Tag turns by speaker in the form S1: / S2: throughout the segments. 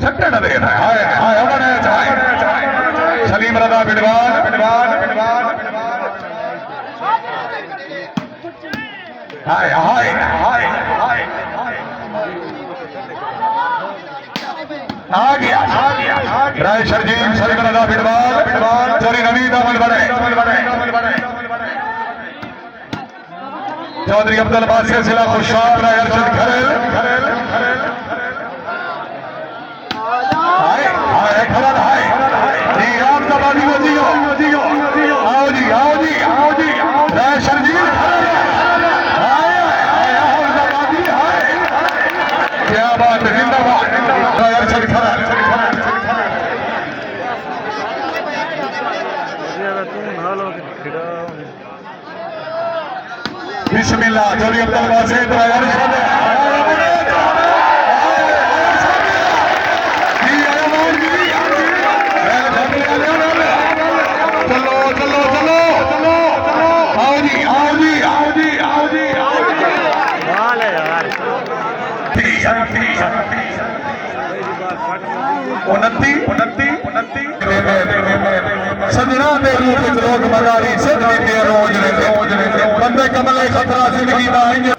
S1: छक्के न दे रहा है। हाय अमन है चाहे सलीम रजा बिडवान हाय हाय हाय हाय आ गया राय शर्जीम सलीम रजा बिडवान चोरी नवीद अमल बने चौधरी अब्दुल बासिर जिला खुशाल राय अर्शद खरेल हाय हाय खरल हाय जी आप दबादी हो जियो आओ जी आओ जी आओ जी राय शर्जीम क्या बात है जिंदाबाद राय अर्शद खरल बिस्मिल्लाह चौधरी अब्दुल बासिर राय अर्शद सजना दे रूप लोग मदारी सदनी के रोज बंदे कमल खतरा जिंदगी का आएंगे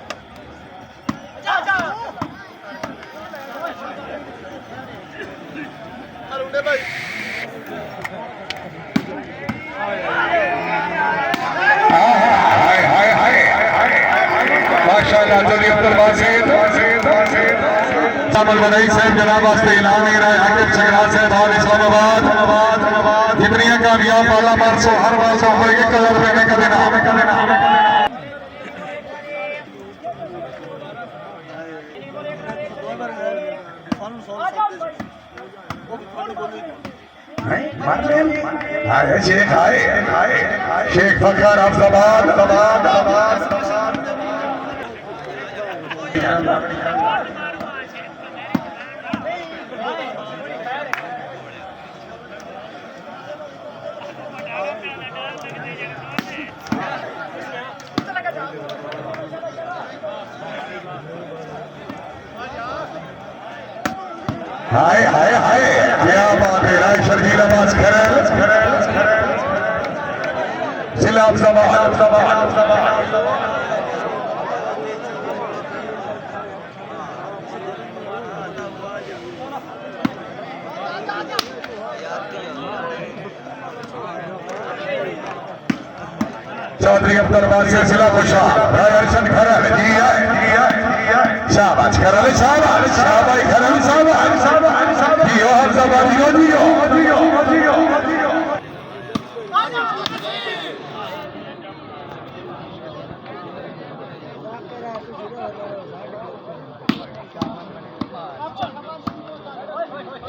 S1: माशाअल्लाह चौधरी अब्दुल बासिर मलवई साहब जनाब वास्ते ऐलान नहीं रहा हाकिम सगरा साहब और इस्लामाबाद जितनी कामयाब वाला मार्सो हर वार्सो होएगी कलर देने का देना शेख आए शेख फखर अफजाबाद हाय हाय हाय क्या बात है राय शर्जील आवाज खरल जिला अफजाबाद चौधरी अब्दुल बासिर जिला खुशाल राय अर्शद खरल जी है शाबाश खरल शाबाश खरल शाबाश जियो हफ्जाबाद जियो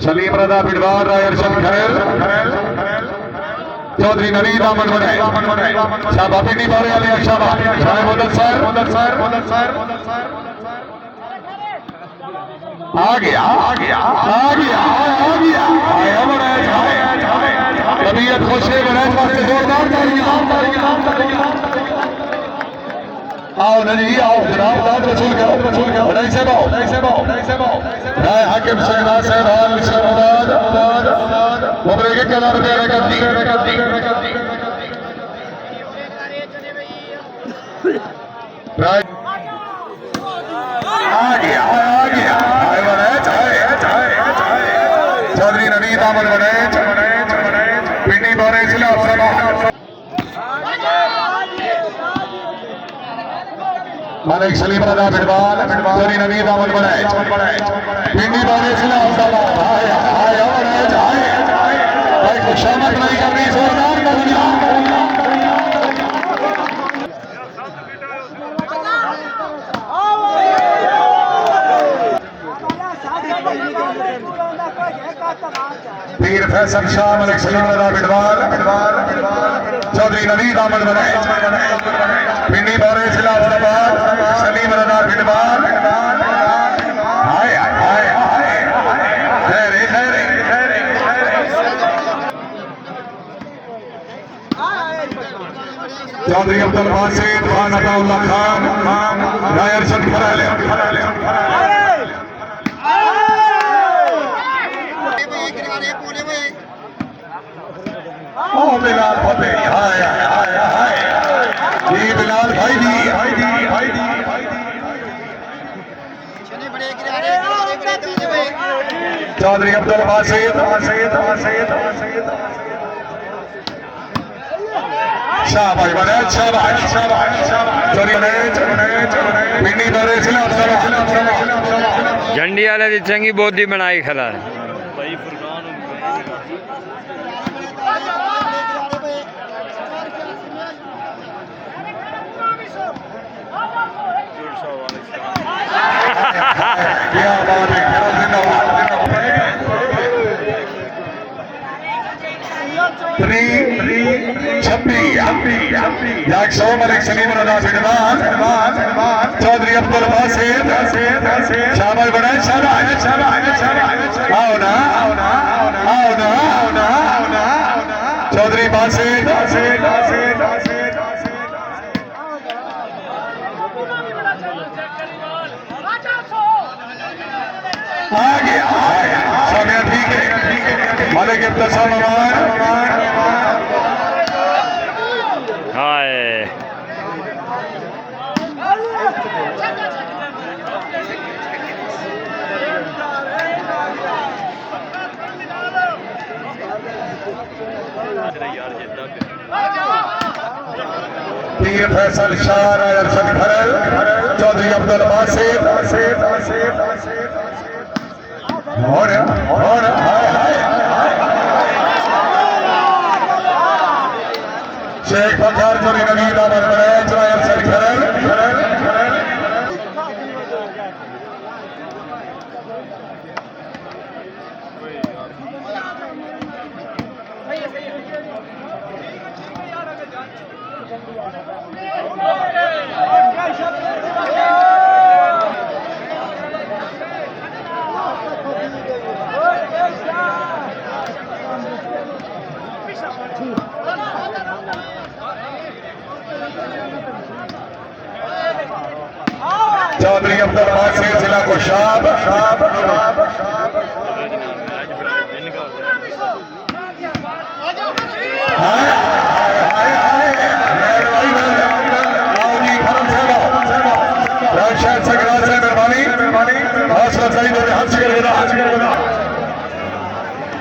S1: सलीम रजा बिडवार राय अर्शद खरल चौधरी नवीद अमन बने शाबाश पिंडी बारे वाले शाबाश मोदत सर आ गया तबीयत खुश है गणेश वास्ते जोरदार आओ नहीं आओ जनाब दाद रसूल करो नहीं से बाओ राय हाकिम सगरा साहब हाल इस्लामाबाद मुबरे के कलर दे रखती राय आ गया चौधरी नवीद अमन बने पिंडी बारे जिला मालिक सलीम रजा बिडवाल चौधरी नवीद अमन बने पिंडी बारे जिला भाई खुशामद नहीं करनी जोरदार करना पीर फैसल शाह मलिक सलीम रजा बिडवाल चौधरी नवीद अमन बने पिंडी बारे जिला औरंगाबाद सलीम रजा बिडवाल हाय हाय हाय खैरे चौधरी अब्दुल बासिर खान अताउल्लाह खान राय अर्शद खरल चौधरी अब्दुल बासित शाबाश बने शाबाश चोरी पिंडी दौरे
S2: झंडी वाले की चंगी बोधी बनाई खड़ा है
S1: क्या बात है चौधरी अब्दुल बासित शाबाश बने शाबाश आओ ना चौधरी बासित आगे समय ठीक है मालिक इब्तिसाम
S2: हाय
S1: पीर फैसल शाह अरशद खरल चौधरी अब्दुल बासित और शेख फखर चौधरी नवीद अहमद बरेज अरशद खरल चौधरी अब्दुल बासित जिला कोशाब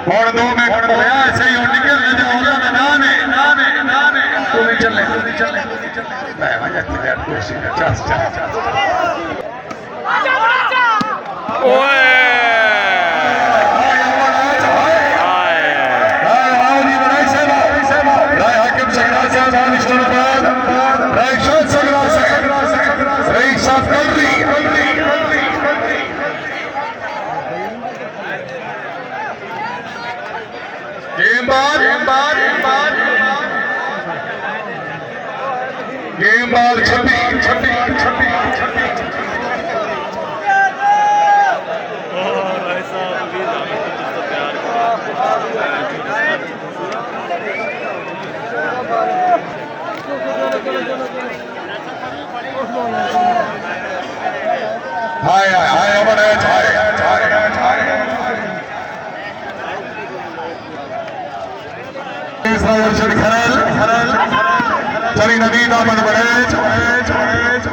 S1: और 2 में ऐसे ही निकल जाओगे नाने तू भी चल गेम बाल छपी हाय अमन अरशद खरल चौधरी नवीद अहमद बरेज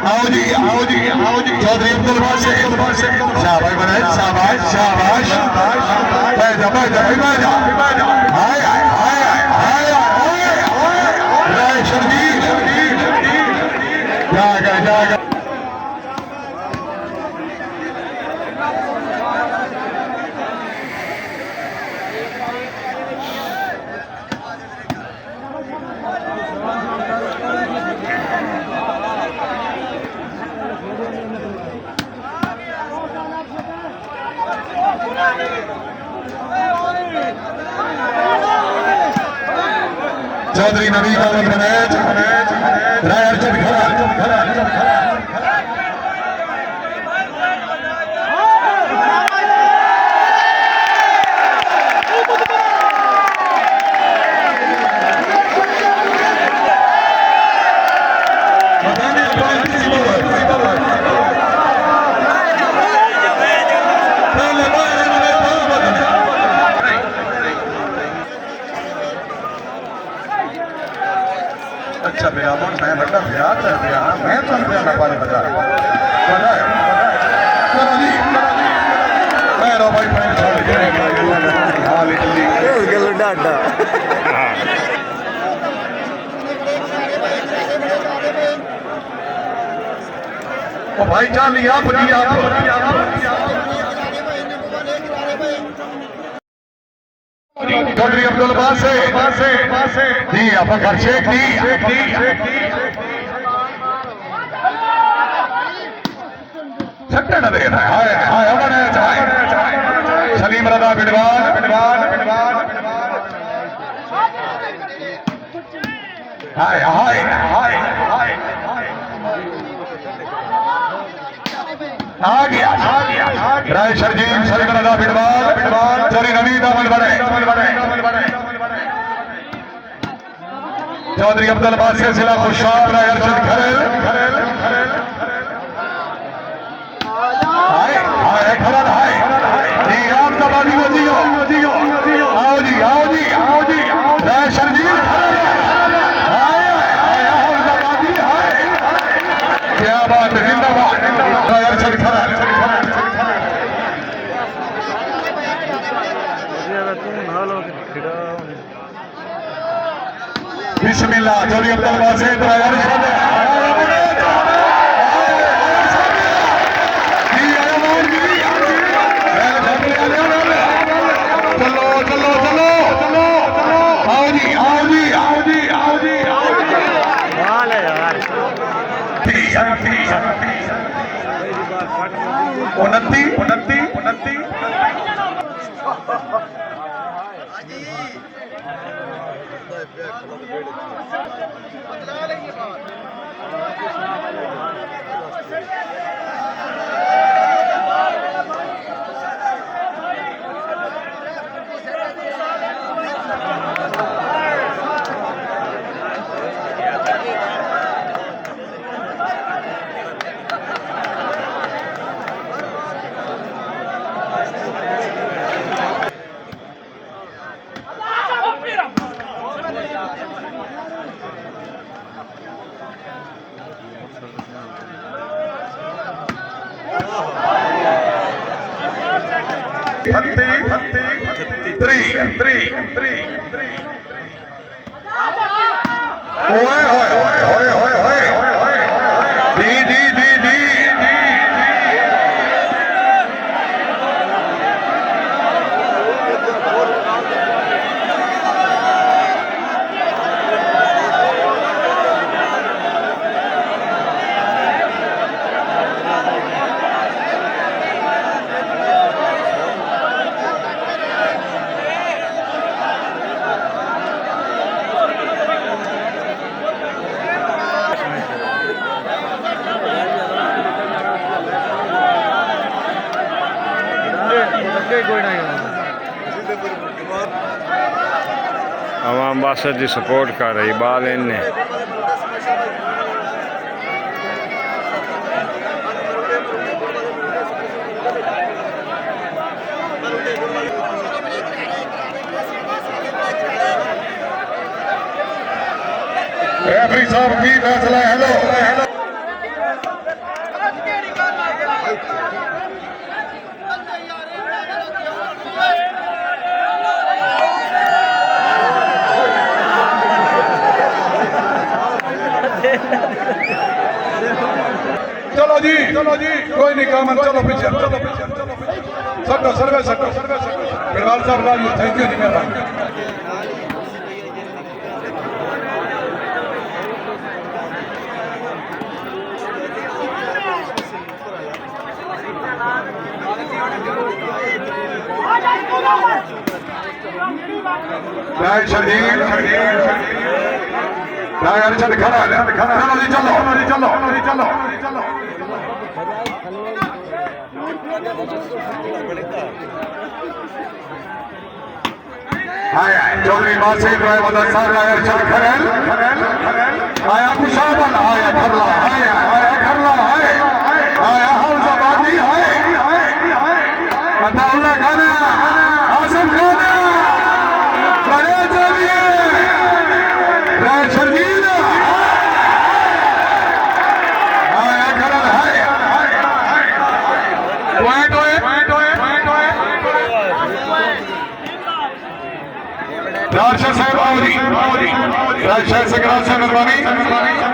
S1: आओ जी चौधरी अब्दुल बासित शाबाश बरेज शाबाश बैठ जा हाय शर्जील जागा चौधरी नवीद अहमद बरेज अरशद खरल अच्छा भैया मैं बड़ा भैया मैं तो पानी बता ओ भाई जान लिया बुझी आप चौधरी अब्दुल बासे जी अफकर शेख जी छक्का न दे रहा है हाय हमने चाहे सलीम रजा बिडवान हाय हाय हाय हाय आ गया राय शर्जीम सलीम रजा बिडवान चोरी नवीद अमल बड़े चौधरी अब्दुल बासे जिला खुशाब राय अर्शद खरेल हाय खरल हाय जी आप दबादी आओ जी राय शर्जीम क्या बात है जिंदाबाद राय अर्शद खरल बिस्मिल्लाह चौधरी अब्दुल बासे राय अर्शद उनती
S2: आवाम बासठ की सपोर्ट कर रही बाल इन्ने
S1: रेफरी साहब की फैसला हेलो चलो जी कोई नहीं काम चलो पीछे सटो सर्वे सटो बिरवाल साहब लाल थैंक यू जी मेहरबानी राय शर्जील राय अर्शद खरल चलो जी चलो चौधरी बासित राय मदरसा राय अर्शद खरल आया खुशाबन आया खरला आया हौजाबादी अताउल्लाह खाना आसम खाना बड़े चलिए राय शर्जील आया खरल राशा साहब राशा से मेहरबानी